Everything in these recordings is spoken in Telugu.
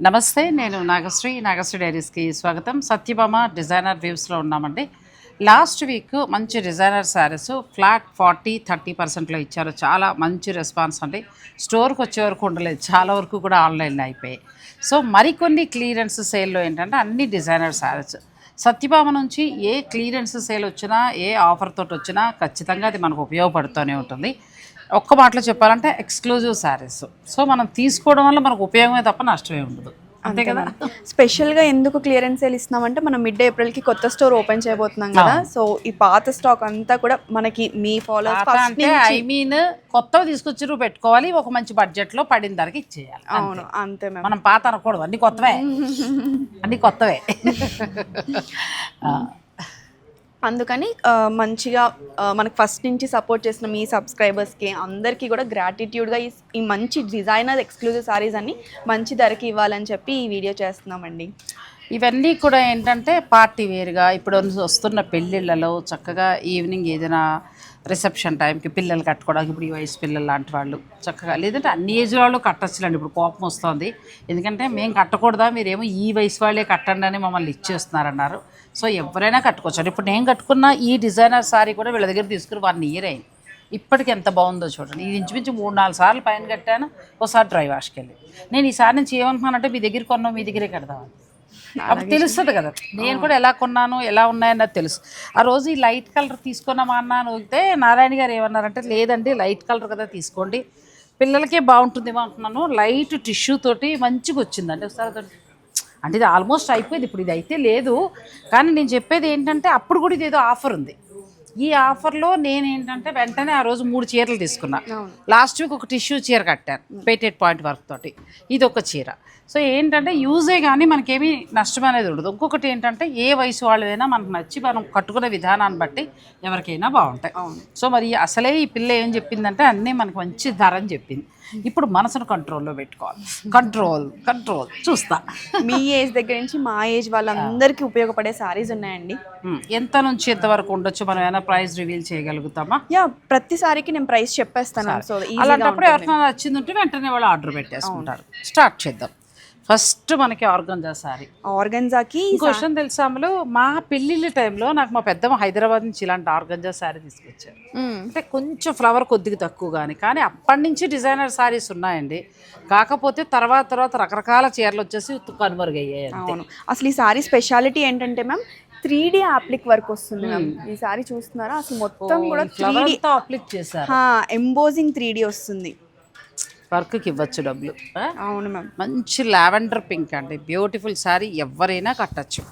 నమస్తే, నేను నాగశ్రీ డైరీస్కి స్వాగతం. సత్యభామ డిజైనర్ వ్యూస్లో ఉన్నామండి. లాస్ట్ వీక్ మంచి డిజైనర్ శారీస్ ఫ్లాట్ 40-30%లో ఇచ్చారు. చాలా మంచి రెస్పాన్స్ అండి. స్టోర్కి వచ్చే వరకు ఉండలేదు, చాలా వరకు కూడా ఆన్లైన్లో అయిపోయాయి. సో మరికొన్ని క్లియరెన్స్ సేల్లో ఏంటంటే అన్ని డిజైనర్ శారీస్. సత్యభామ నుంచి ఏ క్లియరెన్స్ సేల్ వచ్చినా, ఏ ఆఫర్ తోటి వచ్చినా ఖచ్చితంగా అది మనకు ఉపయోగపడుతూనే ఉంటుంది. ఒక్క మాటలో చెప్పాలంటే ఎక్స్క్లూజివ్ శారీస్. సో మనం తీసుకోవడం వల్ల మనకు ఉపయోగమే తప్ప నష్టమే ఉండదు, అంతే కదా. స్పెషల్గా ఎందుకు క్లియరెన్స్ సేల్ ఇస్తున్నామంటే మనం మిడ్ ఏప్రిల్కి కొత్త స్టోర్ ఓపెన్ చేయబోతున్నాం కదా. సో ఈ పాత స్టాక్ అంతా కూడా మనకి మీ ఫాలోవర్స్ అంటే కొత్తవి తీసుకొచ్చి పెట్టుకోవాలి, ఒక మంచి బడ్జెట్లో పడిన ధరకి ఇచ్చేయాలి. అవును, అంతే. మనం పాత అనకూడదు, అన్ని కొత్తవే అన్ని కొత్తవే. అందుకని మంచిగా మనకు ఫస్ట్ నుంచి సపోర్ట్ చేసిన మీ సబ్స్క్రైబర్స్కి అందరికీ కూడా గ్రాటిట్యూడ్గా ఈ మంచి డిజైనర్ ఎక్స్క్లూజివ్ సారీస్ అన్ని మంచి ధరకి ఇవ్వాలని చెప్పి ఈ వీడియో చేస్తున్నామండి. ఇవన్నీ కూడా ఏంటంటే పార్టీ వేర్గా ఇప్పుడు వస్తున్న పెళ్ళిళ్ళలో చక్కగా ఈవినింగ్ ఏదైనా రిసెప్షన్ టైంకి పిల్లలు కట్టుకోవడానికి, ఇప్పుడు ఈ వయసు పిల్లలు లాంటి వాళ్ళు చక్కగా, లేదంటే అన్ని ఏజ్ వాళ్ళు కట్టచ్చులండి. ఇప్పుడు కోపం వస్తుంది, ఎందుకంటే మేము కట్టకూడదా, మీరేమో ఈ వయసు వాళ్ళే కట్టండి అని మమ్మల్ని ఇచ్చేస్తున్నారన్నారు. సో ఎవరైనా కట్టుకోవచ్చు. ఇప్పుడు నేను కట్టుకున్న ఈ డిజైనర్ సారీ కూడా వీళ్ళ దగ్గర తీసుకుని 1 year అయింది. ఇప్పటికి ఎంత బాగుందో చూడండి. ఇది ఇంచుమించు 3-4 సార్లు పైన కట్టాను, ఒకసారి డ్రై వాష్కి వెళ్ళి. నేను ఈసారి నుంచి ఏమనుకున్నానంటే మీ దగ్గర కొన్నాం, మీ దగ్గరే కడదామని. అప్పుడు తెలుస్తుంది కదా నేను కూడా ఎలా కొన్నాను, ఎలా ఉన్నాయన్నది తెలుసు. ఆ రోజు ఈ లైట్ కలర్ తీసుకున్నామా అన్నాను అయితే నారాయణ గారు ఏమన్నారంటే, లేదండి లైట్ కలర్ కదా తీసుకోండి, పిల్లలకే బాగుంటుందేమో అంటున్నాను. లైట్ టిష్యూ తోటి మంచిగా వచ్చిందండి. ఒకసారి అంటే ఇది ఆల్మోస్ట్ అయిపోయింది, ఇప్పుడు ఇది అయితే లేదు. కానీ నేను చెప్పేది ఏంటంటే అప్పుడు కూడా ఇది ఏదో ఆఫర్ ఉంది. ఈ ఆఫర్లో నేనేంటంటే వెంటనే ఆ రోజు 3 చీరలు తీసుకున్నా. లాస్ట్ వీక్ ఒక టిష్యూ చీర కట్టాను పేటెడ్ పాయింట్ వర్క్ తోటి, ఇది ఒక చీర. సో ఏంటంటే యూజే కానీ మనకేమీ నష్టం అనేది ఉండదు. ఇంకొకటి ఏంటంటే ఏ వయసు వాళ్ళైనా మనకు నచ్చి మనం కట్టుకునే విధానాన్ని బట్టి ఎవరికైనా బాగుంటాయి. సో మరి అసలే ఈ పిల్ల ఏం చెప్పిందంటే అన్నీ మనకు మంచి ధర అని చెప్పింది. ఇప్పుడు మనసును కంట్రోల్లో పెట్టుకోవాలి. కంట్రోల్ చూస్తా. మీ ఏజ్ దగ్గర నుంచి మా ఏజ్ వాళ్ళందరికీ ఉపయోగపడే సారీస్ ఉన్నాయండి. ఎంత నుంచి ఎంత వరకు ఉండొచ్చు, మనం ఏమైనా ప్రైస్ రివీల్ చేయగలుగుతామా? ప్రతి సారీకి నేను ప్రైస్ చెప్పేస్తాను. సో అలాంటప్పుడు ఎవరైనా నచ్చింది ఉంటే వెంటనే వాళ్ళు ఆర్డర్ పెట్టేసుకుంటారు. స్టార్ట్ చేద్దాం. ఫస్ట్ మనకి ఆర్గంజా సారీ. ఆర్గంజాకి క్వశ్చన్ తెలుసా అమలు, మా పెళ్ళిళ్ళ టైంలో నాకు మా పెద్దమ్మ హైదరాబాద్ నుంచి ఇలాంటి ఆర్గంజా సారీ తీసుకొచ్చారు. అంటే కొంచెం ఫ్లవర్ కొద్దిగా తక్కువ కానీ అప్పటి నుంచి డిజైనర్ సారీస్ ఉన్నాయండి. కాకపోతే తర్వాత రకరకాల చీరలు వచ్చేసి కనుమరుగయ్యాయి. అవును, అసలు ఈ సారీ స్పెషాలిటీ ఏంటంటే మ్యామ్ 3D అప్లిక్ వర్క్ వస్తుంది మ్యామ్. ఈ సారీ చూస్తున్నారా, అసలు మొత్తం కూడా 3D అప్లిక్ చేశారు. ఎంబోజింగ్ 3D వస్తుంది. వర్క్కి ఇవ్వచ్చు డబ్బులు. అవును మ్యామ్. మంచి లావెండర్ పింక్ అండి, బ్యూటిఫుల్ శారీ. ఎవరైనా కట్టచ్చు,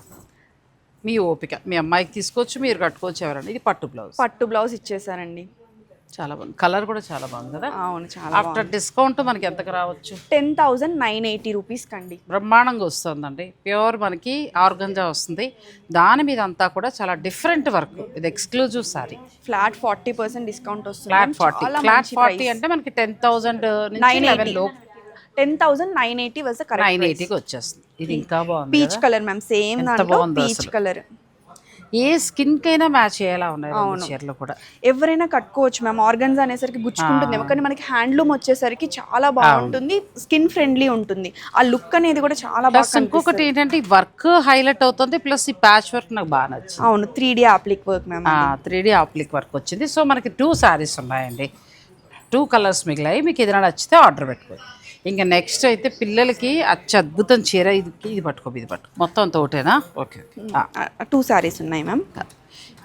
మీ ఓపిక. మీ అమ్మాయికి తీసుకోవచ్చు, మీరు కట్టుకోవచ్చు ఎవరైనా. ఇది పట్టు బ్లౌజ్ ఇచ్చేసారండి. చాలా బాగుంది, కలర్ కూడా చాలా బాగుంది కదా. అవును, చాలా. ఆఫ్టర్ డిస్కౌంట్ మనకి ఎంతకు రావచ్చు? 10,980 రూపీస్ కండి. బ్రహ్మాండంగా వస్తుందండి. ప్యూర్ మనకి ఆర్గంజా వస్తుంది, దాని మీద అంతా కూడా చాలా డిఫరెంట్ వర్క్. ఇది ఎక్స్క్లూజివ్ సారీ. ఫ్లాట్ 40% డిస్కౌంట్ వస్తుంది. ఫ్లాట్ 40 అంటే మనకి 10,980 లోపు. 10,980 వాజ్ ద కరెక్ట్ 980కి వచ్చేస్తుంది. ఇది ఇంకా బాగుంది. పీచ్ కలర్ మ్యామ్, సేమ్ దాంట్లో పీచ్ కలర్. ఏ స్కిన్ కైనా మ్యాచ్ అయ్యేలా ఉన్నాయి చీరలు కూడా. ఎవరైనా కట్టుకోవచ్చు మ్యామ్. ఆర్గన్స్ అనేసరికి గుచ్చుకుంటుంది, కానీ మనకి హ్యాండ్లూమ్ వచ్చేసరికి చాలా బాగుంటుంది, స్కిన్ ఫ్రెండ్లీ ఉంటుంది. ఆ లుక్ అనేది కూడా చాలా బాగా. ఇంకొకటి ఏంటంటే ఈ వర్క్ హైలైట్ అవుతుంది, ప్లస్ ఈ ప్యాచ్ వర్క్ నాకు బాగా నచ్చింది. అవును, 3D అప్లిక్ work ma'am. 3D అప్లిక్ work వచ్చింది. సో మనకి 2 సారీస్ ఉన్నాయండి, 2 కలర్స్ మిగిలాయి. మీకు ఏదైనా నచ్చితే ఆర్డర్ పెట్టుకోండి. ఇంకా నెక్స్ట్ అయితే పిల్లలకి అద్భుతం చీర. ఇది పట్టుకో, ఇది పట్టుకో. మొత్తం తోటేనా? ఓకే. 2 సారీస్ ఉన్నాయి మ్యామ్.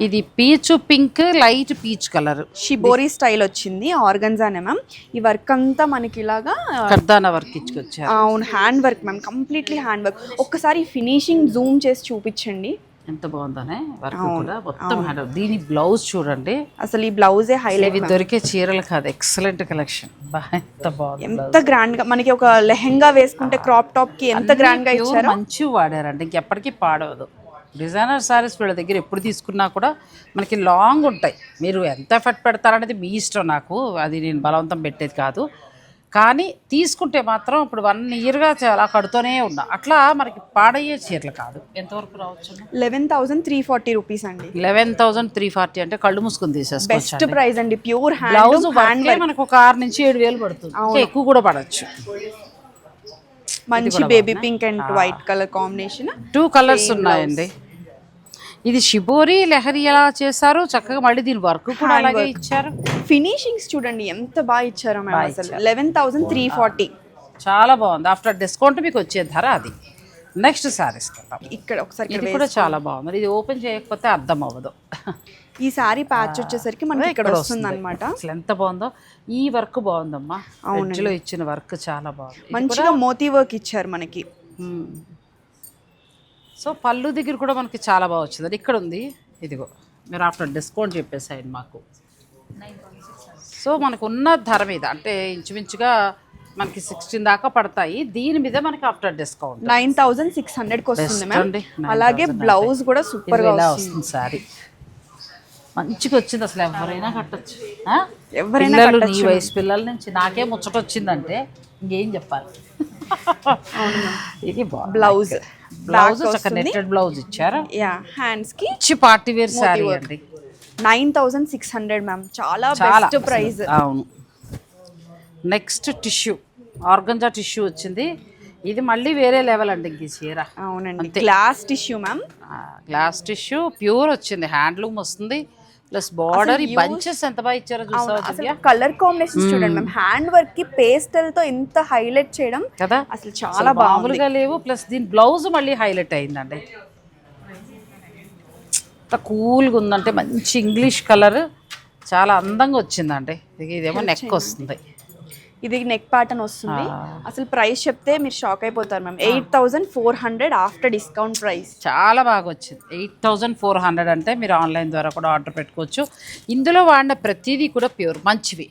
ఇది peach pink, light peach colour, shibori style వచ్చింది. ఆర్గన్జానే మ్యామ్. ఈ వర్క్ అంతా మనకి ఇలాగా కర్దానా వర్క్ ఇచ్చుకొచ్చారు. అవును, hand work ma'am, completely hand work. ఒక్కసారి ఫినిషింగ్ జూమ్ చేసి చూపించండి. ఎంత బాగుందనే వర్క్ కూడా మొత్తం. దీని బ్లౌజ్ చూడండి, అసలు ఈ బ్లౌజే హైలైట్. ఇవి దొరికే చీరలు కాదు, ఎక్సలెంట్ కలెక్షన్. ఎంత బాగుంది, ఎంత గ్రాండ్ గా. మనకి ఒక లెహెంగా వేసుకుంటే క్రాప్ టాప్ కి ఎంత గ్రాండ్ గా ఇచ్చారు. మంచి వాడారండి, ఇంకెప్పటికీ పాడవదు. డిజైనర్ సారీస్ వీళ్ళ దగ్గర ఎప్పుడు తీసుకున్నా కూడా మనకి లాంగ్ ఉంటాయి. మీరు ఎంత ఎఫర్ట్ పెడతారనేది మీ ఇష్టం, నాకు అది నేను బలవంతం పెట్టేది కాదు. కానీ తీసుకుంటే మాత్రం ఇప్పుడు 1 yearగా చాలా కడుతూనే ఉన్నా, అట్లా మనకి పాడయ్యే చీరలు కాదు. ఎంతవరకు రావచ్చు? 11,340 రూపీస్ అండి. 11,340 అంటే కళ్ళు మూసుకుని తీసేసుకోవచ్చు. బెస్ట్ ప్రైస్ అండి. ప్యూర్ బ్లౌజ్ మనకు ఒక 6 నుంచి 7 వేలు పడుతుంది, ఎక్కువ కూడా పడవచ్చు. మంచి baby pink and white colour combination. 2 colours ఉన్నాయండి. ఇది షిబోరి లెహరి ఎలా చేశారు చక్కగా, మళ్ళీ దీని వర్క్ కూడా అలాగే ఇచ్చారు. ఫినిషింగ్స్ చూడండి ఎంత బాగా ఇచ్చారో మ్యామ్. అసలు 11,340 చాలా బాగుంది. ఆఫ్టర్ డిస్కౌంట్ మీకు వచ్చే ధర అది. నెక్స్ట్ సారీస్ ఇక్కడ ఒకసారి ఇది కూడా చాలా బాగుంది. ఇది ఓపెన్ చేయకపోతే అర్థం అవ్వదు. ఈ సారీ ప్యాచ్ వచ్చేసరికి మనకి ఇక్కడ వస్తుంది అనమాట. అసలు ఎంత బాగుందో ఈ వర్క్, బాగుందమ్మా. ఎడ్జ్లో ఇచ్చిన వర్క్ చాలా బాగుంది. మంచిగా మోతీ వర్క్ ఇచ్చారు మనకి. సో పళ్ళు దగ్గర కూడా మనకి చాలా బాగా వచ్చింది. ఇక్కడ ఉంది, ఇదిగో మీరు ఆఫ్టర్ డిస్కౌంట్ చెప్పేసాయండి మాకు. సో మనకు ఉన్న ధర మీద అంటే ఇంచుమించుగా మనకి 16 దాకా పడతాయి. దీని మీద మనకి ఆఫ్టర్ డిస్కౌంట్ 9,600కి వస్తుంది మ్యామ్. అలాగే బ్లౌజ్ కూడా సూపర్ గా వస్తుంది. సారీ మంచిగా వచ్చింది. అసలు ఎవరైనా కట్టచ్చు. ఎవరైనా నీ వయసు పిల్లల నుంచి నాకే ముచ్చట వచ్చిందంటే ఇంకేం చెప్పాలి. ఇది బ్లౌజ్ నెట్టెడ్ బ్లౌజ్ ఇచ్చారు. హ్యాండ్స్ కి పార్టీ వేర్ సారీ అండి. 9,600 మ్యామ్. చాలా బెస్ట్ ప్రైస్. అవును. నెక్స్ట్ టిష్యూ, ఆర్గంజా టిష్యూ వచ్చింది. ఇది మళ్ళీ వేరే లెవెల్ అండి ఇంక చీర. అవునండి, glass tissue ma'am. Glass tissue pure వచ్చింది, హ్యాండ్లూమ్ వస్తుంది. ప్లస్ బార్డర్, ఈ బంచెస్ ఎంత బాగా ఇచ్చారో చూసావా. కలర్ కాంబినేషన్ చూడండి మ్యామ్. హ్యాండ్ వర్క్ కి పేస్టల్ తో ఇంత హైలైట్ చేయడం కదా అసలు చాలా మామూలుగా లేవు. ప్లస్ దీని బ్లౌజ్ మళ్ళీ హైలైట్ అయిందండి. ఎంత కూల్గా ఉందంటే మంచి ఇంగ్లీష్ కలర్, చాలా అందంగా వచ్చిందండి. ఇదేమో నెక్ వస్తుంది. ఇది నెక్ ప్యాటర్న్ వస్తుంది. అసలు ప్రైస్ చెప్తే మీరు షాక్ అయిపోతారు మ్యామ్. 8,400 after discount price. చాలా బాగా వచ్చింది. 8,400 అంటే మీరు ఆన్లైన్ ద్వారా కూడా ఆర్డర్ పెట్టుకోవచ్చు. ఇందులో వాడిన ప్రతిదీ కూడా ప్యూర్ మంచివి.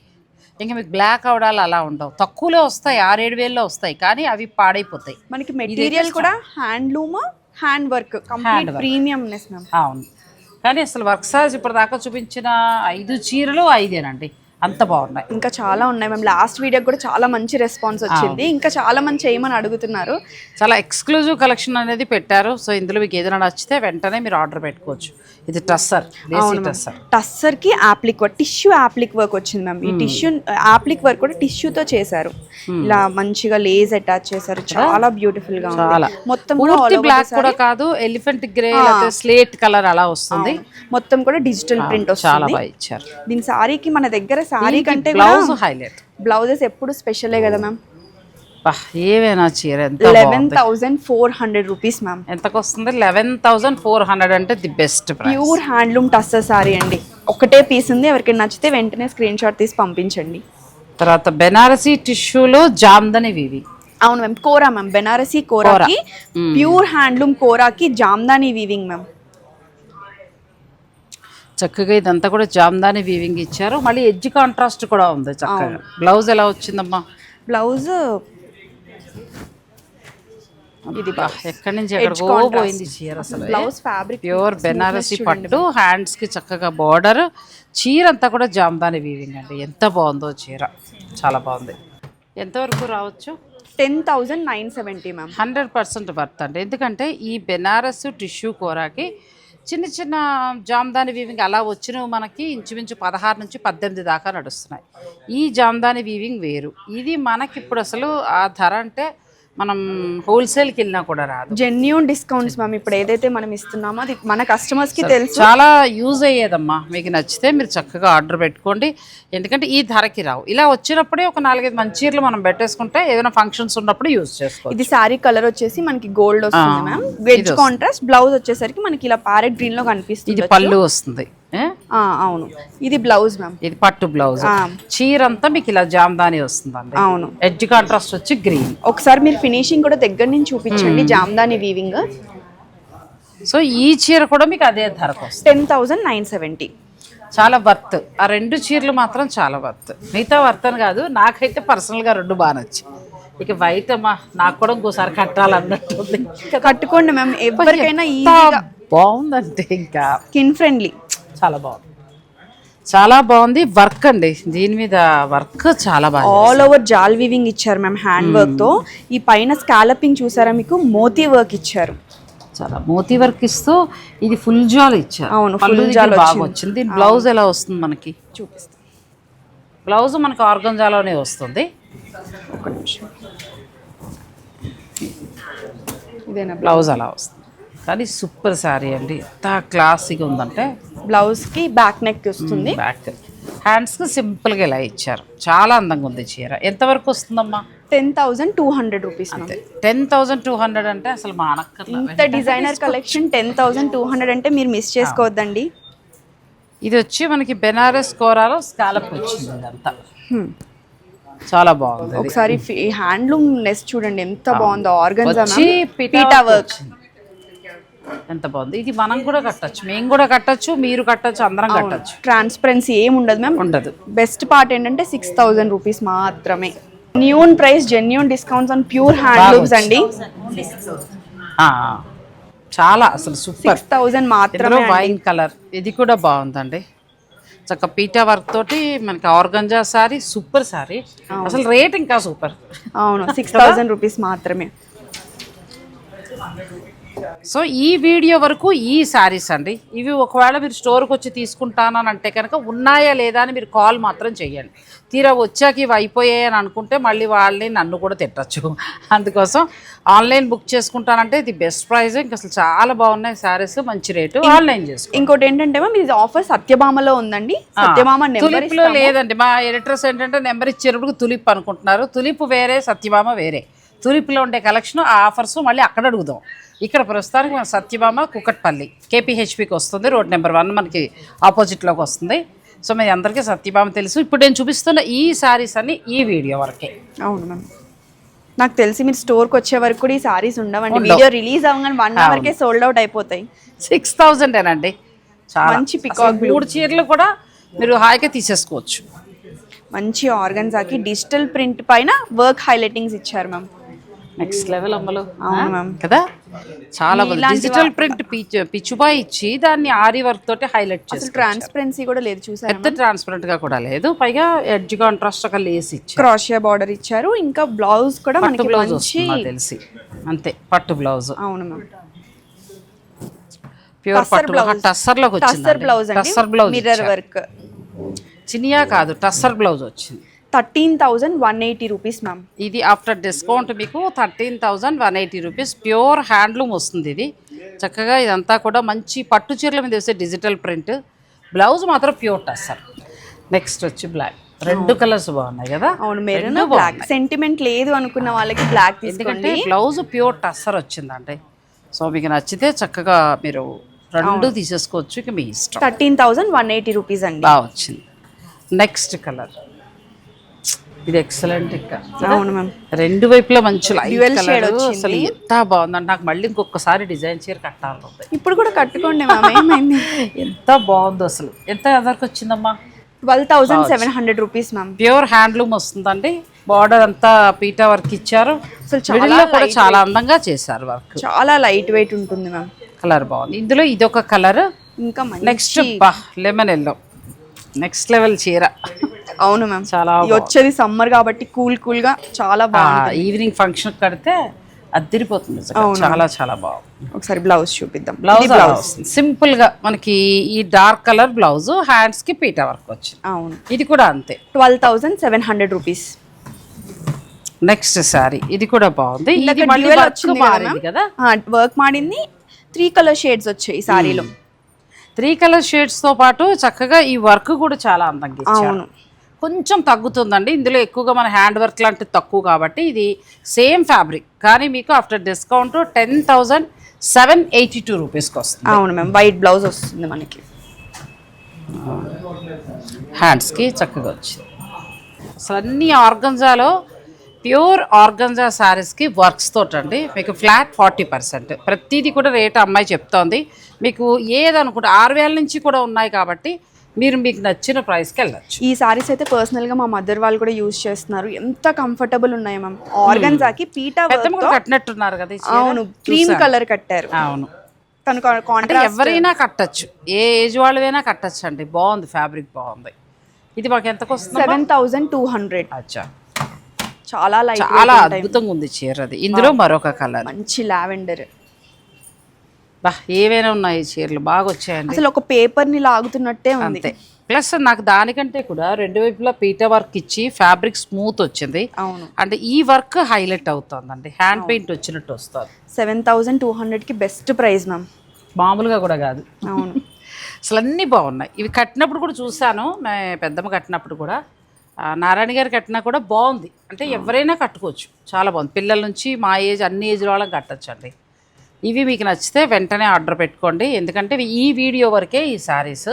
ఇంకా మీకు బ్లాక్ అవడాలు అలా ఉండవు. తక్కువలో వస్తాయి, 6-7 వేల్లో వస్తాయి, కానీ అవి పాడైపోతాయి. మనకి మెటీరియల్ కూడా handloom, hand work, complete premiumness ma'am. అవును, కానీ అసలు వర్క్ సారీస్ ఇప్పుడు దాకా చూపించిన 5 చీరలు 5ఏనండి. అంత బాగున్నాయి. ఇంకా చాలా ఉన్నాయి మ్యామ్. లాస్ట్ వీడియోకి కూడా చాలా మంచి రెస్పాన్స్ వచ్చింది. ఇంకా చాలా మంది చేయమని అడుగుతున్నారు. చాలా ఎక్స్క్లూజివ్ కలెక్షన్ అనేది పెట్టారు. సో ఇందులో మీకు ఏదైనా నచ్చితే వెంటనే మీరు ఆర్డర్ పెట్టుకోవచ్చు. ఇది టస్సర్, టస్సర్ కి appliqué work, tissue appliqué work వచ్చింది మ్యామ్. ఈ టిష్యూ యాప్లిక్ వర్క్ కూడా టిష్యూతో చేశారు. ఇలా మంచిగా లేస్ అటాచ్ చేశారు. చాలా బ్యూటిఫుల్ గా ఉంది. మొత్తం బ్లాక్ కూడా కాదు, ఎలిఫెంట్ గ్రే, స్లేట్ కలర్ అలా వస్తుంది. మొత్తం కూడా డిజిటల్ ప్రింట్ వస్తుంది. చాలా బాగా ఇచ్చారు. దీని సారీకి మన దగ్గర సారీ కంటే బ్లౌజ్ హైలైట్. బ్లౌజెస్ ఎప్పుడు స్పెషలే కదా మ్యామ్. ఏవైనా చీర 11,400 రూపీస్ మ్యామ్. ఎంతకు వస్తుంది? 11,400 అంటే the best price. Pure handloom tussar sorry అండి. ఒకటే పీస్ ఉంది. ఎవరికైనా నచ్చితే వెంటనే స్క్రీన్ షాట్ తీసి పంపించండి. తర్వాత బెనారసీ టిష్యూలో జామ్దని వీవింగ్. అవును మ్యామ్, కోరా మ్యామ్. బెనారసీ కోరాకి, ప్యూర్ హ్యాండ్లూమ్ కోరాకి జామ్దాని వీవింగ్ మ్యామ్. చక్కగా ఇదంతా కూడా జామ్దాని వీవింగ్ ఇచ్చారు. మళ్ళీ ఎడ్జ్ కాంట్రాస్ట్ కూడా ఉంది చక్కగా. బ్లౌజ్ ఎలా వచ్చిందమ్మా? బ్లౌజ్ ఇది ఎక్కడి నుంచి ఎక్కడికో పోయింది చీర. అసలు బ్లౌజ్ ఫ్యాబ్రిక్ ప్యూర్ బెనారసీ పట్టు, హ్యాండ్స్ కి చక్కగా బార్డర్, చీర అంతా కూడా జామ్దాని వీవింగ్ అండి. ఎంత బాగుందో చీర, చాలా బాగుంది. ఎంతవరకు రావచ్చు? 10,970 మ్యామ్. 100% వర్త్ అండి. ఎందుకంటే ఈ బెనారస్ టిష్యూ కూరకి చిన్న చిన్న జామ్దాని వీవింగ్ అలా వచ్చినవి మనకి ఇంచుమించు 16 నుంచి 18 దాకా నడుస్తున్నాయి. ఈ జామ్దాని వీవింగ్ వేరు. ఇది మనకి ఇప్పుడు అసలు ఆ ధర అంటే మనం హోల్సేల్కి వెళ్ళినా కూడా రాదు. Genuine discounts ma'am. ఇప్పుడు ఏదైతే మనం ఇస్తున్నామో అది మన కస్టమర్స్కి తెలుసు. చాలా యూజ్ అయ్యేదమ్మా. మీకు నచ్చితే మీరు చక్కగా ఆర్డర్ పెట్టుకోండి. ఎందుకంటే ఈ ధరకి రావు. ఇలా వచ్చినప్పుడే ఒక 4-5 మంచి చీరలు మనం పెట్టేసుకుంటే ఏదైనా ఫంక్షన్స్ ఉన్నప్పుడు యూజ్ చేసుకోవచ్చు. ఇది శారీ కలర్ వచ్చేసి మనకి గోల్డ్ వస్తుంది మ్యామ్. Veg contrast. బ్లౌజ్ వచ్చేసరికి మనకి ఇలా ప్యారెట్ గ్రీన్ లో కనిపిస్తుంది. ఇది పళ్ళు వస్తుంది. అవును, ఇది బ్లౌజ్ మ్యామ్. ఇది పట్టు బ్లౌజ్. చీర అంతా మీకు ఇలా జామ్దాని వస్తుంది. అవును, ఎడ్జ్ కాంట్రాస్ట్ వచ్చి గ్రీన్. ఒకసారి మీరు ఫినిషింగ్ కూడా దగ్గర నుంచి చూపించండి. జామ్దాని వీవింగ్. సో ఈ చీర కూడా మీకు అదే ధరకు వస్తుంది. 10,970. చాలా వర్త్. ఆ 2 చీరలు మాత్రం చాలా వర్త్. మిగతా వర్త్ అని కాదు, నాకైతే పర్సనల్గా 2 బాగా నచ్చాయి. ఇక వైట్ అమ్మా నాకు కూడా ఇంకోసారి కట్టాలన్నట్టుంది. కట్టుకోండి మ్యామ్. ఎవరికైనా బాగుందంటే ఇంకా స్కిన్ ఫ్రెండ్లీ. చాలా బాగుంది, చాలా బాగుంది. వర్క్ అండి, దీని మీద వర్క్ చాలా బాగా. ఆల్ ఓవర్ జాల్ వీవింగ్ ఇచ్చారు మ్యామ్ హ్యాండ్ వర్క్ తో. ఈ పైన స్కాలపింగ్ చూసారా, మీకు మోతీ వర్క్ ఇచ్చారు. చాలా మోతీ వర్క్ ఇస్తూ ఇది ఫుల్ జాల్ ఇచ్చారు. అవును, ఫుల్ జాల్ బాగా వచ్చింది. దీని బ్లౌజ్ ఎలా వస్తుంది మనకి చూపిస్తాం. బ్లౌజ్ మనకి ఆర్గంజాలోనే వస్తుంది. ఒక నిమిషం. ఇదేనా బ్లౌజ్ అలా వస్తుంది. కానీ సూపర్ శారీ అండి, ఎంత క్లాసిక్గా ఉందంటే. బ్లౌజ్కి బ్యాక్ నెక్ వస్తుంది. బ్యాక్ హ్యాండ్స్కి సింపుల్గా ఇలా ఇచ్చారు, చాలా అందంగా ఉంది చీర. ఎంతవరకు వస్తుందమ్మా? 10,200 రూపీస్. అంతే. 10,200 అంటే అసలు మా ఇంత డిజైనర్ కలెక్షన్ 10,200 అంటే మీరు మిస్ చేసుకోవద్దండి. ఇది వచ్చి మనకి బెనారస్ కోరాలో స్కాలప్ వచ్చింది ఇదంతా. చాలా బాగుంది. ఒకసారి హ్యాండ్లూమ్ నెస్ చూడండి ఎంత బాగుందో. ఆర్గన్జా వచ్చి పీటా వర్క్ ఎంత బాగుంది. ఇది మనం కూడా కట్టచ్చు, మేము కూడా కట్టచ్చు, మీరు కట్టచ్చు, అందరం కట్టచ్చు. ట్రాన్స్పరెన్సీ ఏమి ఉండదు మ్యామ్. ఉండదు. బెస్ట్ పార్ట్ ఏంటంటే 6,000 రూపీస్ మాత్రమే. న్యూన్ price, genuine discounts on pure handlooms అండి. చాలా అసలు సూపర్. 6,000 మాత్రమే. వైన్ కలర్ ఇది కూడా బాగుందండి, చక్క పీటా వర్క్ తోటి మనకి ఆర్గంజా సారీ. సూపర్ సారీ, అసలు రేట్ ఇంకా సూపర్. అవును, 6,000 రూపీస్ మాత్రమే. సో ఈ వీడియో వరకు ఈ శారీస్ అండి. ఇవి ఒకవేళ మీరు స్టోర్కి వచ్చి తీసుకుంటానని అంటే కనుక ఉన్నాయా లేదా అని మీరు కాల్ మాత్రం చేయండి. తీరా వచ్చాక ఇవి అయిపోయాయి అని అనుకుంటే మళ్ళీ వాళ్ళని నన్ను కూడా తిట్టచ్చు. అందుకోసం ఆన్లైన్ బుక్ చేసుకుంటానంటే ఇది బెస్ట్ ప్రైస్. ఇంకా అసలు చాలా బాగున్నాయి శారీస్, మంచి రేటు. ఆన్లైన్ చేసుకో. ఇంకోటి ఏంటంటే మ్యామ్, ఇది ఆఫర్ సత్యభామలో ఉందండి. సత్యభామ తులిప్లో లేదండి. మా ఎడిటర్స్ ఏంటంటే నెంబర్ ఇచ్చేటప్పుడు తులిప్ అనుకుంటున్నారు. తులిప్ వేరే, సత్యభామ వేరే. తులిప్లో ఉండే కలెక్షన్, ఆ ఆఫర్స్ మళ్ళీ అక్కడ అడుగుదాం. ఇక్కడ ప్రస్తుతానికి మన సత్యభామ కుకట్పల్లి KPHPకి వస్తుంది, రోడ్ నెంబర్ 1 మనకి ఆపోజిట్లోకి వస్తుంది. సో మీ అందరికీ సత్యభామ తెలుసు. ఇప్పుడు నేను చూపిస్తున్న ఈ శారీస్ అన్ని ఈ వీడియో వరకే. అవును మ్యామ్, నాకు తెలిసి మీరు స్టోర్కి వచ్చే వరకు కూడా ఈ శారీస్ ఉండవండి. వీడియో రిలీజ్ అవ్వగానే 1 అవర్కే సోల్డ్ అవుట్ అయిపోతాయి. 6,000 చాలా మంచి పికాక్ 3 చీరలు కూడా మీరు హాయిగా తీసేసుకోవచ్చు. మంచి ఆర్గన్జాకి డిజిటల్ ప్రింట్ పైన వర్క్ హైలైటింగ్స్ ఇచ్చారు మ్యామ్. నెక్స్ట్ లెవెల్ అమ్మలు. అవును మ్యామ్ కదా, చాలా బాగుంది. డిజిటల్ ప్రింట్ పిచ్చుబాయి ఇచ్చి దాన్ని ఆరి వర్క్ తోటి హైలైట్ చేసి. ట్రాన్స్పరెన్సీ కూడా లేదు చూసారు, పెద్ద ట్రాన్స్పరెంట్ గా కూడా లేదు. పైగా ఎడ్జ్ కాంట్రాస్ట్ ఒక లేస్ ఇచ్చారు, క్రాషియా బార్డర్ ఇచ్చారు. ఇంకా బ్లౌజ్ కూడా మనకి బ్లౌజ్ మంచి తెలిసి అంతే పట్టు బ్లౌజ్. అవును మ్యామ్, ప్యూర్ పట్టు టస్సర్ లోకి వచ్చింది. టస్సర్ బ్లౌజ్ అండి, tussar blouse mirror work. Chiniya కాదు, టస్సర్ బ్లౌజ్ వచ్చింది. 13,180 రూపీస్ మ్యామ్. ఇది ఆఫ్టర్ డిస్కౌంట్ మీకు 13,180 రూపీస్. ప్యూర్ హ్యాండ్లూమ్ వస్తుంది ఇది. చక్కగా ఇదంతా కూడా మంచి పట్టు చీరల మీద వేసే డిజిటల్ ప్రింట్. బ్లౌజ్ మాత్రం ప్యూర్ టస్సర్. నెక్స్ట్ వచ్చి బ్లాక్. 2 కలర్స్ బాగున్నాయి కదా. అవును, మెరూన్ బ్లాక్. సెంటిమెంట్ లేదు అనుకున్న వాళ్ళకి బ్లాక్ తీసుకోండి. బ్లౌజ్ ప్యూర్ టస్సర్ వచ్చిందండి. సో మీకు నచ్చితే చక్కగా మీరు 2 తీసేసుకోవచ్చు, ఇక మీ ఇష్టం. 13,180 రూపీస్ అండి. బాగా వచ్చింది. నెక్స్ట్ కలర్ ఇది ఎక్సలెంట్. ఇంకా అవును మ్యామ్, 2 వైపులా మంచి డ్యూయల్ షేడ్ వచ్చింది. అసలు ఎంత బాగుందండి. నాకు మళ్ళీ ఇంకొకసారి డిజైన్ చీర కట్టాలి. ఇప్పుడు కూడా కట్టుకోండి మ్యామ్, ఏమైంది. ఎంత బాగుందో అసలు. ఎంత ఎదరికి వచ్చిందమ్మా? 12,700 రూపీస్ మ్యామ్. ప్యూర్ హ్యాండ్లూమ్ వస్తుందండి. బార్డర్ అంతా పీటా వర్క్ ఇచ్చారు. అసలు చాలా అందంగా చేశారు వర్క్. చాలా లైట్ వెయిట్ ఉంటుంది మ్యామ్. కలర్ బాగుంది. ఇందులో ఇదొక కలర్. ఇంకా next lemon yellow, next level చీర. అవును మ్యామ్, చాలా వచ్చేది సమ్మర్ కాబట్టి కూల్ గా చాలా బాగుంది. ఈవినింగ్ ఫంక్షన్ కడితే అదిరిపోతుంది. చాలా చాలా బాగుంది. ఒకసారి బ్లౌజ్ చూపిద్దాం. బ్లౌజ్ సింపుల్ గా మనకి ఈ డార్క్ కలర్ బ్లౌజ్, హ్యాండ్స్ కి పీటా వర్క్ వచ్చింది. అవును, ఇది కూడా అంతే. 12,700 రూపీస్. నెక్స్ట్ సారీ ఇది కూడా బాగుంది. ఇది మళ్ళీ వర్క్ కదా, వర్క్ మాడింది. 3 కలర్ షేడ్స్ వచ్చాయి ఈ సారీలో. 3 కలర్ షేడ్స్ తో పాటు చక్కగా ఈ వర్క్ కూడా చాలా అందంగా ఇచ్చారు. కొంచెం తగ్గుతుందండి ఇందులో. ఎక్కువగా మన హ్యాండ్ వర్క్ లాంటిది తక్కువ కాబట్టి ఇది సేమ్ ఫ్యాబ్రిక్. కానీ మీకు ఆఫ్టర్ డిస్కౌంట్ 10,782 రూపీస్కి వస్తుంది. అవును మ్యామ్, వైట్ బ్లౌజ్ వస్తుంది మనకి. హ్యాండ్స్కి చక్కగా వచ్చింది. అసలు అన్ని ఆర్గంజాలో ప్యూర్ ఆర్గంజా శారీస్కి వర్క్స్ తోటండి. మీకు ఫ్లాట్ 40%. ప్రతిదీ కూడా రేట్ అమ్మాయి చెప్తోంది. మీకు ఏదనుకుంటే 6,000 నుంచి కూడా ఉన్నాయి కాబట్టి మీరు మీకు నచ్చిన ప్రైస్కి వెళ్ళచ్చు. ఈ సారీస్ అయితే పర్సనల్గా మా మదర్ వాళ్ళు కూడా యూజ్ చేస్తున్నారు. ఎంత కంఫర్టబుల్ ఉన్నాయి మ్యామ్. ఆర్గన్జాకి పీటా కట్టినట్టున్నారు కదా. అవును, క్రీమ్ కలర్ కట్టారు. అవును, తను కాంట్రాస్ట్. ఎవరైనా కట్టచ్చు, ఏ ఏజ్ వాళ్ళైనా కట్టచ్చు అండి. బాగుంది, ఫ్యాబ్రిక్ బాగుంది. ఇది మాకు ఎంతకు వస్తుంది? 7,200. అచ్చా, చాలా లైట్, చాలా అద్భుతంగా ఉంది చీర. అది ఇందులో మరొక కలర్ మంచి లావెండర్. బా ఏవైనా ఉన్నాయి చీరలు, బాగా వచ్చాయండి. అసలు ఒక పేపర్ ని లాగుతున్నట్టే ఉంది. ప్లస్ నాకు దానికంటే కూడా రెండు వైపులా పీట వర్క్ ఇచ్చి ఫ్యాబ్రిక్ స్మూత్ వచ్చింది. అవును, అంటే ఈ వర్క్ హైలైట్ అవుతుందండి, హ్యాండ్ పెయింట్ వచ్చినట్టు వస్తుంది. 7,200కి బెస్ట్ ప్రైస్ మ్యామ్, మామూలుగా కూడా కాదు. అవును. అసలు అన్నీ బాగున్నాయి. ఇవి కట్టినప్పుడు కూడా చూశాను, పెద్దమ్మ కట్టినప్పుడు కూడా, నారాయణ గారు కట్టినా కూడా బాగుంది. అంటే ఎవరైనా కట్టుకోవచ్చు, చాలా బాగుంది. పిల్లల నుంచి మా ఏజ్, అన్ని ఏజ్ వాళ్ళకి కట్టచ్చండి. ఇవి మీకు నచ్చితే వెంటనే ఆర్డర్ పెట్టుకోండి. ఎందుకంటే ఈ వీడియో వరకే ఈ శారీస్,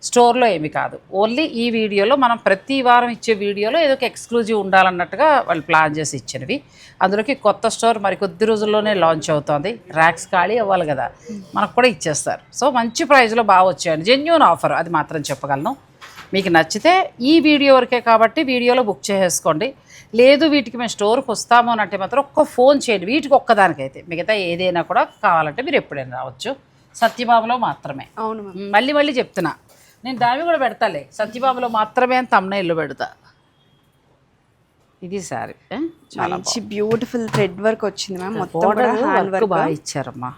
స్టోర్లో ఏమి కాదు. ఓన్లీ ఈ వీడియోలో మనం ప్రతి వారం ఇచ్చే వీడియోలో ఏదో ఒక ఎక్స్క్లూజివ్ ఉండాలన్నట్టుగా వాళ్ళు ప్లాన్ చేసి ఇచ్చినవి. అందులోకి కొత్త స్టోర్ మరి కొద్ది రోజుల్లోనే లాంచ్ అవుతుంది. ర్యాక్స్ ఖాళీ అవ్వాలి కదా, మనకు కూడా ఇచ్చేస్తారు. సో మంచి ప్రైస్లో బాగా వచ్చాయండి, జెన్యూన్ ఆఫర్, అది మాత్రం చెప్పగలను. మీకు నచ్చితే ఈ వీడియో వరకే కాబట్టి వీడియోలో బుక్ చేసేసుకోండి. లేదు వీటికి మేము స్టోర్కి వస్తాము అని అంటే మాత్రం ఒక్క ఫోన్ చేయండి, వీటికి ఒక్కదానికైతే. మిగతా ఏదైనా కూడా కావాలంటే మీరు ఎప్పుడైనా రావచ్చు. సత్యభామలో మాత్రమే. అవును, మళ్ళీ మళ్ళీ చెప్తున్నా, నేను దాన్ని కూడా పెడతాలే, సత్యభామలో మాత్రమే అని thumbnail పెడతా. ఇది సారీ చాలా మంచి బ్యూటిఫుల్ థ్రెడ్ వర్క్ వచ్చింది మ్యామ్. మొత్తం కూడా హ్యాండ్ వర్క్ వర్క్ బాగా ఇచ్చారమ్మా,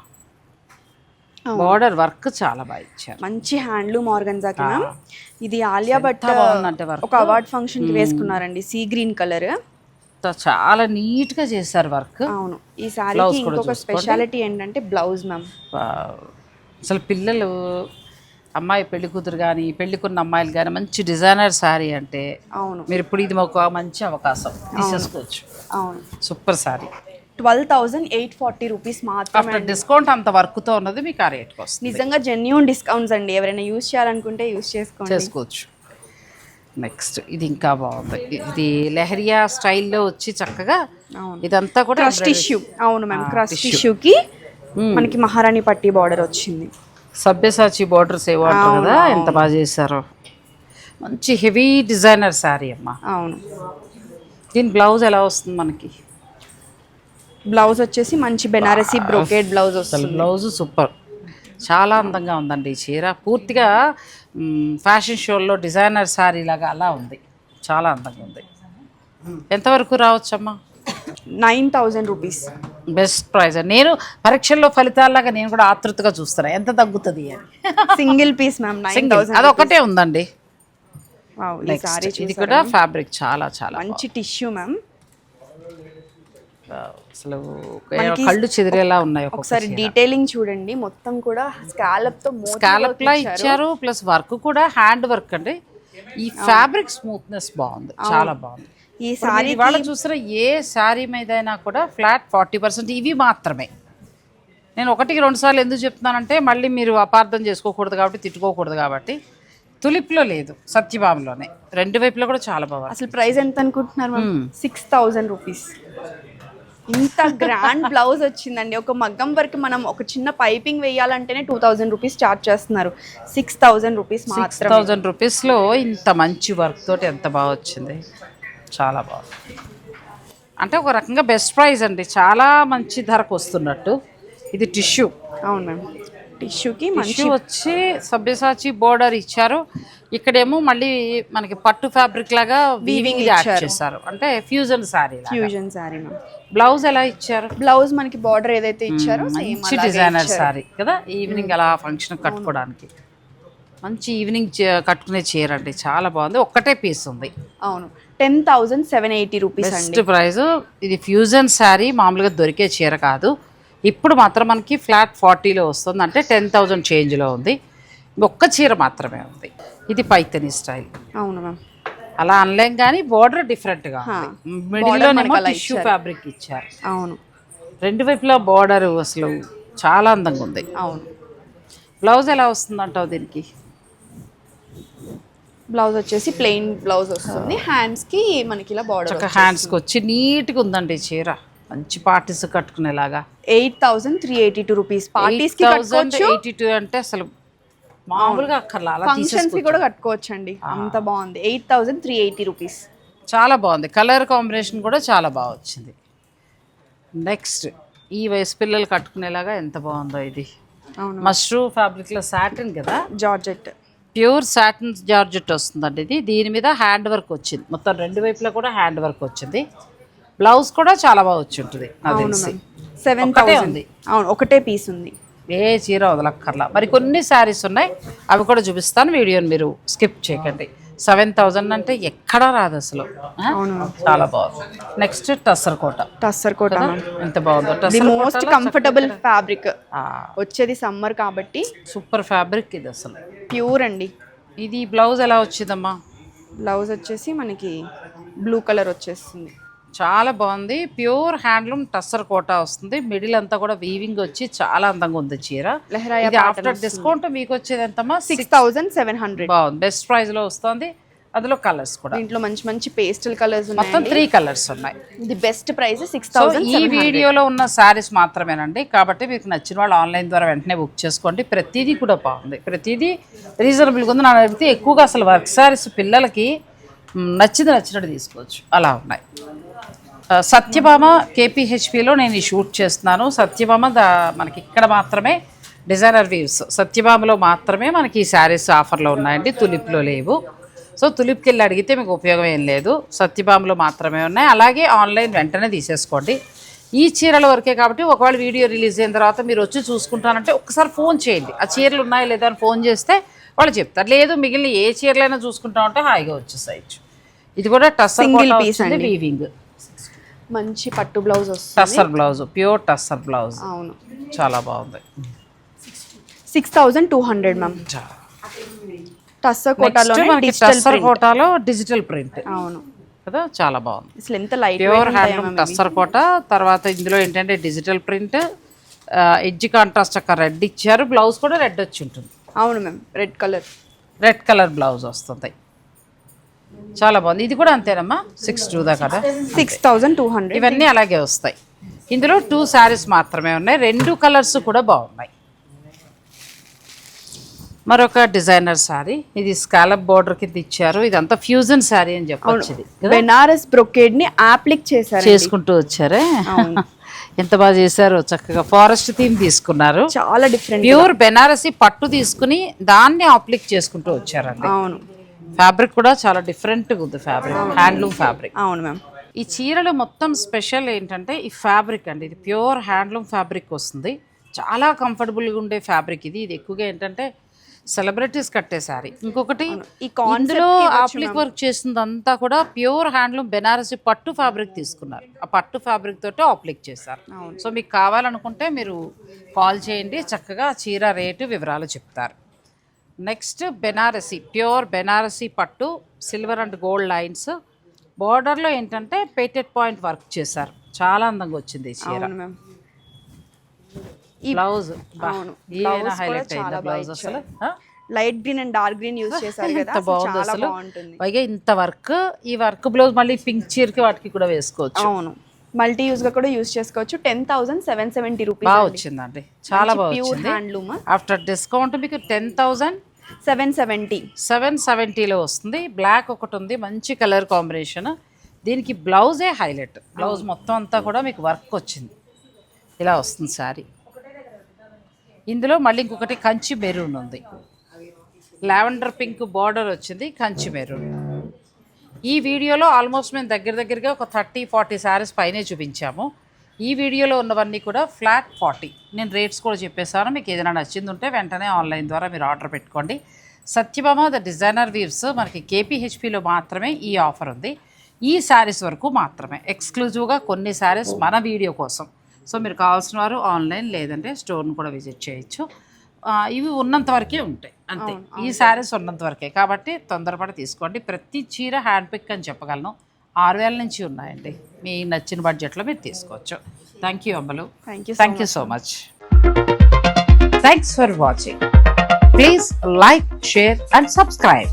బార్డర్ వర్క్ చాలా బాగా ఇచ్చారు. మంచి హ్యాండ్లూమ్ ఆర్గన్జాకి మ్యామ్. ఇది ఆలియా భట్ బాగుందంటే వర్క్ ఒక అవార్డ్ ఫంక్షన్ కి వేసుకున్నారండి, సీ గ్రీన్ కలర్. చాలా నీట్ గా చేశారు వర్క్. అవును, ఈ సారీకి ఇంకొక స్పెషాలిటీ ఏంటంటే బ్లౌజ్ మ్యామ్. అసలు పిల్లలు, అమ్మాయి పెళ్లి కూతురు కానీ పెళ్లికున్న అమ్మాయిలు కానీ మంచి డిజైనర్ శారీ అంటే, అవును, మీరు ఇప్పుడు ఇది ఒక మంచి అవకాశం తీసేసుకోవచ్చు. అవును, సూపర్ శారీ. 12,840 రూపీస్ మాత్రమే. ఆఫ్టర్ డిస్కౌంట్ అంత వర్క్తో ఉన్నది మీకు ఆ రేట్కి వస్తుంది. నిజంగా జెన్యూన్ డిస్కౌంట్స్ అండి, ఎవరైనా యూజ్ చేయాలనుకుంటే యూజ్ చేసుకోవచ్చు. నెక్స్ట్ ఇది ఇంకా బాగుంది, ఇది లెహరియా స్టైల్లో వచ్చి చక్కగా ఇదంతా కూడా క్రష్ టిష్యూ. అవును మ్యామ్, క్రష్ టిష్యూకి మనకి మహారాణి పట్టి బార్డర్ వచ్చింది. సభ్యసాచి బార్డర్స్ ఏమంటారు కదా, ఎంత బాగా చేశారో. మంచి హెవీ డిజైనర్ శారీ అమ్మా. అవును, దీని బ్లౌజ్ ఎలా వస్తుంది మనకి? బ్లౌజ్ వచ్చేసి మంచి బెనారసీ బ్రోకేడ్ బ్లౌజ్ వస్తుంది. బ్లౌజ్ సూపర్, చాలా అందంగా ఉందండి ఈ చీర. పూర్తిగా ఫ్యాషన్ షోల్లో డిజైనర్ శారీ లాగా అలా ఉంది, చాలా అందంగా ఉంది. ఎంతవరకు రావచ్చమ్మా? 9,000 రూపీస్ బెస్ట్ ప్రైస్. నేను పరీక్షల్లో ఫలితాల్లాగా నేను కూడా ఆతృతగా చూస్తాను ఎంత తగ్గుతుంది అని. Single piece ma'am, 9,000. అది ఒకటే ఉందండి. ఇది కూడా సారీ ఫ్యాబ్రిక్ చాలా చాలా మంచి టిష్యూ మ్యామ్. అసలు కళ్ళు చెదిరేలా ఉన్నాయి. ఒకసారి డీటెయిలింగ్ చూడండి, మొత్తం కూడా స్కాలప్ తో స్కాలప్ లా ఇచ్చారు. ప్లస్ వర్క్ కూడా హ్యాండ్ వర్క్ అండి. ఈ ఫ్యాబ్రిక్ స్మూత్నెస్ బాగుంది, చాలా బాగుంది. ఈ సారీ వాళ్ళ చూసారా, ఏ శారీ మీదైనా కూడా ఫ్లాట్ 40%. ఇవి మాత్రమే. నేను 1-2 సార్లు ఎందుకు చెప్తున్నానంటే మళ్ళీ మీరు అపార్థం చేసుకోకూడదు కాబట్టి, తిట్టుకోకూడదు కాబట్టి. తులిప్లో లేదు, సత్యభామలోనే. రెండు వైపులో కూడా చాలా బాగుంది. అసలు ప్రైస్ ఎంత అనుకుంటున్నారు మ్యామ్? 6,000 రూపీస్. ఇంత గ్రాండ్ బ్లౌజ్ వచ్చిందండి. ఒక మగ్గం వరకు మనం ఒక చిన్న పైపింగ్ వేయాలంటేనే 2,000 రూపీస్ చార్జ్ చేస్తున్నారు. 6,000 రూపీస్ మాత్రం. 6,000 రూపీస్లో ఇంత మంచి వర్క్ తోటి ఎంత బాగా వచ్చింది, చాలా బాగుంది. అంటే ఒక రకంగా బెస్ట్ ప్రైస్ అండి, చాలా మంచి ధరకు వస్తున్నట్టు. ఇది టిష్యూ. అవును మ్యామ్, టిష్యూకి మంచి వచ్చి సభ్యసాచి బోర్డర్ ఇచ్చారు. ఇక్కడేమో మళ్ళీ మనకి పట్టు ఫ్యాబ్రిక్ లాగా వీవింగ్ యాడ్ చేశారు, అంటే fusion sorry. Fusion sorry ma'am. Blouse ఎలా ఇచ్చారు? బ్లౌజ్ మనకి బార్డర్ ఏదైతే ఇచ్చారో మంచి డిజైనర్ సారీ కదా, ఈవినింగ్ అలా ఫంక్షన్ కట్టుకోవడానికి మంచి ఈవినింగ్ కట్టుకునే చీర అండి, చాలా బాగుంది. ఒక్కటే పీస్ ఉంది. అవును, 10,780 రూపీస్ అండి, బెస్ట్ ప్రైస్. ఇది ఫ్యూజన్ శారీ, మామూలుగా దొరికే చీర కాదు. ఇప్పుడు మాత్రం మనకి ఫ్లాట్ 40లో వస్తుంది, అంటే 10,000 చేంజ్లో ఉంది. ఒక్క చీర మాత్రమే ఉంది. ఇది పైతని స్టైల్. అవును మ్యామ్, అలా అనలేం కానీ బోర్డర్ డిఫరెంట్గా మిడిల్లోనేమో టిష్యూ ఫ్యాబ్రిక్ ఇచ్చారు. అవును, రెండు వైపులా బోర్డర్ అసలు చాలా అందంగా ఉంది. అవును. బ్లౌజ్ ఎలా వస్తుంది అంటావు దీనికి? బ్లౌజ్ వచ్చేసి ప్లెయిన్ బ్లౌజ్ వస్తుంది. హ్యాండ్స్ కి మనకి ఇలా బార్డర్ హ్యాండ్స్కి వచ్చి నీట్గా ఉందండి చీర, మంచి పార్టీస్ కట్టుకునేలాగా. 8,382 రూపీస్. పార్టీస్ కి కట్టుకోవచ్చు. 82 అంటే అసలు మామూలుగా అక్కర్లా, అలా ఫంక్షన్స్ కి కూడా కట్టుకోవచ్చు అండి, అంత బాగుంది. 8,380 రూపీస్, చాలా బాగుంది. కలర్ కాంబినేషన్ కూడా చాలా బాగా వచ్చింది. నెక్స్ట్ ఈ వయసు పిల్లలు కట్టుకునేలాగా ఎంత బాగుందో ఇది. మష్రూ ఫ్యాబ్రిక్లో సాటిన్ కదా, జార్జెట్, ప్యూర్ సాటిన్ జార్జెట్ వస్తుందండి ఇది. దీని మీద హ్యాండ్ వర్క్ వచ్చింది, మొత్తం రెండు వైపులా కూడా హ్యాండ్ వర్క్ వచ్చింది. బ్లౌజ్ కూడా చాలా బాగా వచ్చి ఉంటుంది. 7,000 ఉంది. అవును, ఒకటే పీస్ ఉంది. ఏ చీర వదలక్కర్లా. మరి కొన్ని శారీస్ ఉన్నాయి, అవి కూడా చూపిస్తాను, వీడియోని మీరు స్కిప్ చేయకండి. 7,000 అంటే ఎక్కడా రాదు అసలు. చాలా బాగుంది. నెక్స్ట్ టస్సర్ కోట ఎంత బాగుందో. మోస్ట్ కంఫర్టబుల్ ఫ్యాబ్రిక్ వచ్చేది సమ్మర్ కాబట్టి సూపర్ ఫ్యాబ్రిక్ ఇది అసలు ప్యూర్ అండి. ఇది బ్లౌజ్ ఎలా వచ్చిందమ్మా? బ్లౌజ్ వచ్చేసి మనకి బ్లూ కలర్ వచ్చేస్తుంది. చాలా బాగుంది. ప్యూర్ హ్యాండ్లూమ్ టస్సర్ కోటా వస్తుంది. మిడిల్ అంతా కూడా వీవింగ్ వచ్చి చాలా అందంగా ఉంది చీర. ఇది ఆఫ్టర్ డిస్కౌంట్ మీకు వచ్చేది ఎంతమ్మా? 6,700. బాగుంది, బెస్ట్ ప్రైస్ లో వస్తుంది. అందులో కలర్స్ కూడా దీంట్లో మంచి మంచి పేస్టల్ కలర్స్ మొత్తం 3 కలర్స్ ఉన్నాయి. ఇది బెస్ట్ ప్రైస్ 6,000. ఈ వీడియోలో ఉన్న శారీస్ మాత్రమేనండి, కాబట్టి మీకు నచ్చిన వాళ్ళు ఆన్లైన్ ద్వారా వెంటనే బుక్ చేసుకోండి. ప్రతిదీ కూడా బాగుంది, ప్రతిదీ రీజనబుల్గా ఉంది. నాకు అడిగితే ఎక్కువగా అసలు వర్క్ శారీస్ పిల్లలకి నచ్చినట్టు తీసుకోవచ్చు, అలా ఉన్నాయి. సత్యభామ కేపీహెచ్పిలో నేను ఈ షూట్ చేస్తున్నాను. సత్యభామ మనకి ఇక్కడ మాత్రమే డిజైనర్ వీవ్స్, సత్యభామలో మాత్రమే మనకి ఈ శారీస్ ఆఫర్లో ఉన్నాయండి, తులిప్లో లేవు. సో తులిప్కి వెళ్ళి అడిగితే మీకు ఉపయోగం ఏం లేదు, సత్యభామలో మాత్రమే ఉన్నాయి. అలాగే ఆన్లైన్ వెంటనే తీసేసుకోండి. ఈ చీరల వరకే కాబట్టి ఒకవేళ వీడియో రిలీజ్ అయిన తర్వాత మీరు వచ్చి చూసుకుంటానంటే ఒక్కసారి ఫోన్ చేయండి, ఆ చీరలు ఉన్నాయా లేదా అని ఫోన్ చేస్తే వాళ్ళు చెప్తారు. లేదు మిగిలిన ఏ చీరలైనా చూసుకుంటామంటే హాయిగా వచ్చేసాయచ్చు. ఇది కూడా టస్సర్ పీస్ అండి, వీవింగ్. మంచి పట్టు బ్లౌజ్ వస్తుంది, tussar blouse, pure tussar blouse. అవును, చాలా బాగుంది. 6,200 మ్యామ్. టస్సర్ కోటాలో డిజిటల్ ప్రింట్. అవును కదా, చాలా బాగుంది. అసలు ఎంత లైట్ ప్యూర్ హ్యాండ్లూమ్ టస్సర్ కోట. తర్వాత ఇందులో ఏంటంటే డిజిటల్ ప్రింట్, ఎడ్జ్ కాంట్రాస్ట్ అక్కడ రెడ్ ఇచ్చారు, బ్లౌజ్ కూడా రెడ్ వచ్చి ఉంటుంది. అవును మ్యామ్, రెడ్ కలర్ బ్లౌజ్ వస్తుంది. చాలా బాగుంది. ఇది కూడా అంతేనమ్మా, 6,200 కదా, 6,200. ఇవన్నీ అలాగే వస్తాయి. ఇందులో 2 శారీస్ మాత్రమే ఉన్నాయి, 2 కలర్స్ కూడా బాగున్నాయి. మరొక డిజైనర్ శారీ, ఇది స్కాలప్ బోర్డర్ కింద ఇచ్చారు. ఇదంతా ఫ్యూజన్ శారీ అని చెప్పొచ్చు. బెనారస్ బ్రొకేడ్ ని అప్లిక్ చేసుకుంటూ వచ్చారే, ఎంత బాగా చేశారు. చక్కగా ఫారెస్ట్ థీమ్ తీసుకున్నారు, చాలా డిఫరెంట్. ప్యూర్ బెనారసి పట్టు తీసుకుని దాన్ని అప్లిక్ చేసుకుంటూ వచ్చారండి. అవును, ఫ్యాబ్రిక్ కూడా చాలా డిఫరెంట్గా ఉంది, ఫ్యాబ్రిక్ హ్యాండ్లూమ్ ఫ్యాబ్రిక్. అవును మ్యామ్. ఈ చీరలు మొత్తం స్పెషల్ ఏంటంటే ఈ ఫ్యాబ్రిక్ అండి, ఇది ప్యూర్ హ్యాండ్లూమ్ ఫ్యాబ్రిక్ వస్తుంది. చాలా కంఫర్టబుల్గా ఉండే ఫ్యాబ్రిక్ ఇది. ఇది ఎక్కువగా ఏంటంటే సెలబ్రిటీస్ కట్టే శారీ. ఇంకొకటి ఇందులో అప్లిక్ వర్క్ చేసిందంతా కూడా ప్యూర్ హ్యాండ్లూమ్ బెనారసి పట్టు ఫ్యాబ్రిక్ తీసుకున్నారు. ఆ పట్టు ఫ్యాబ్రిక్ తోటి అప్లిక్ చేశారు. సో మీకు కావాలనుకుంటే మీరు కాల్ చేయండి, చక్కగా చీర రేటు వివరాలు చెప్తారు. నెక్స్ట్ బెనారసి, ప్యూర్ బెనారసి పట్టు, సిల్వర్ అండ్ గోల్డ్ లైన్స్. బోర్డర్లో ఏంటంటే పేటెడ్ పాయింట్ వర్క్ చేశారు, చాలా అందంగా వచ్చింది ఈ చీర. బ్లౌజ్ హైలైట్ అయింది బ్లౌజ్ అసలు. Light green and dark green use చేశారు కదా, బాగుంది అసలు. పైగా ఇంత వర్క్, ఈ వర్క్ బ్లౌజ్ మళ్ళీ పింక్ చీరకి వాటికి కూడా వేసుకోవచ్చు. అవును, మల్టీ యూజ్ గా కూడా యూజ్ చేసుకోవచ్చు. 10,770 రూపీస్ బాగా వచ్చిందండి, చాలా బాగా వచ్చింది. హ్యాండ్లూమ్ ఆఫ్టర్ డిస్కౌంట్ మీకు 10,770లో వస్తుంది. బ్లాక్ ఒకటి ఉంది, మంచి కలర్ కాంబినేషన్. దీనికి బ్లౌజే హైలైట్. బ్లౌజ్ మొత్తం అంతా కూడా మీకు వర్క్ వచ్చింది, ఇలా వస్తుంది శారీ. ఇందులో మళ్ళీ ఇంకొకటి కంచి మెరూన్ ఉంది, లావెండర్ పింక్ బార్డర్ వచ్చింది, కంచి మెరూన్. ఈ వీడియోలో ఆల్మోస్ట్ మేము దగ్గరగా ఒక 30-40 శారీస్ పైనే చూపించాము. ఈ వీడియోలో ఉన్నవన్నీ కూడా ఫ్లాట్ 40. నేను రేట్స్ కూడా చెప్పేసాను. మీకు ఏదైనా నచ్చింది ఉంటే వెంటనే ఆన్లైన్ ద్వారా మీరు ఆర్డర్ పెట్టుకోండి. సత్యభామ ద డిజైనర్ వీవ్స్ మనకి కేపీహెచ్పిలో మాత్రమే ఈ ఆఫర్ ఉంది. ఈ శారీస్ వరకు మాత్రమే, ఎక్స్క్లూజివ్గా కొన్ని శారీస్ మన వీడియో కోసం. సో మీరు కావాల్సిన వారు ఆన్లైన్ లేదంటే స్టోర్ను కూడా విజిట్ చేయొచ్చు. ఇవి ఉన్నంత వరకే ఉంటాయి అంతే, ఈ శారీస్ ఉన్నంత వరకే, కాబట్టి తొందరపడి తీసుకోండి. ప్రతి చీర హ్యాండ్ పిక్ అని చెప్పగలను. 6,000 నుంచి ఉన్నాయండి, మీ నచ్చిన బడ్జెట్లో మీరు తీసుకోవచ్చు. థ్యాంక్ యూ అమ్మలు, thank you so much. Thanks for watching. Please like, share and subscribe.